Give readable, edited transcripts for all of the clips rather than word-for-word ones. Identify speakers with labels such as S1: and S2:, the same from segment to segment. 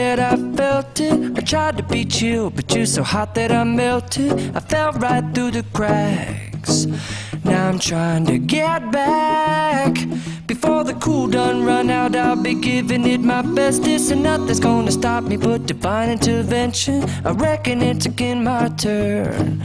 S1: that I felt it. I tried to be chill, but you're so hot that I melted. I fell right through the cracks. Now I'm trying to get back. Before the cool done run out, I'll be giving it my best. This and nothing's gonna stop me but divine intervention. I reckon it's again my turn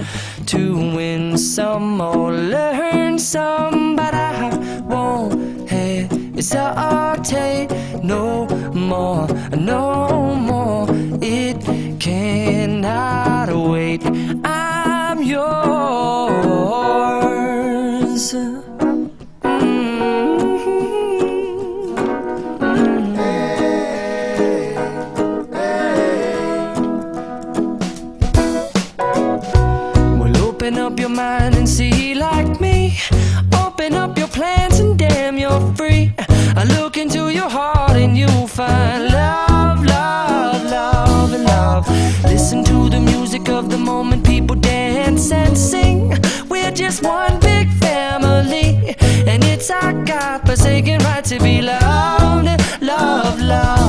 S1: to win some or learn some, but I won't hesitate no more, no more. It cannot wait. I'm yours. Open up your mind and see like me. Open up your plans and damn, you're free. I look into your heart and you'll find love, love, love, and love. Listen to the music of the moment, people dance and sing. We're just one big family, and it's our God-forsaken right to be loved, love, love.